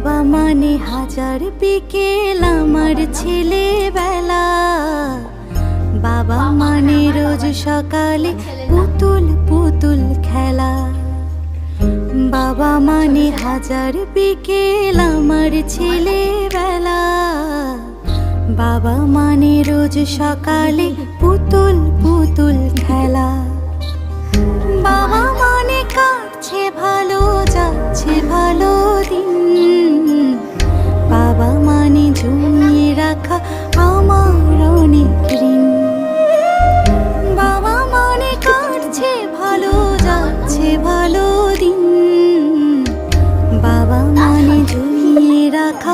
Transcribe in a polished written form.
বাবা মানে হাজার বিকেল আমার ছেলেবেলা। বাবা মানে রোজ সকালে পুতুল পুতুল খেলা। বাবা মানে হাজার বিকেল আমার ছেলেবেলা। বাবা মানে রোজ সকালে পুতুল পুতুল খেলা। বাবা মানে কাটছে ভালো, যাচ্ছে ভালো দিন। বাবা মানে জমিয়ে রাখা আমার অনেক ঋণ। বাবা মানে কাটছে ভালো, যাচ্ছে ভালো দিন। বাবা মানে জমিয়ে রাখা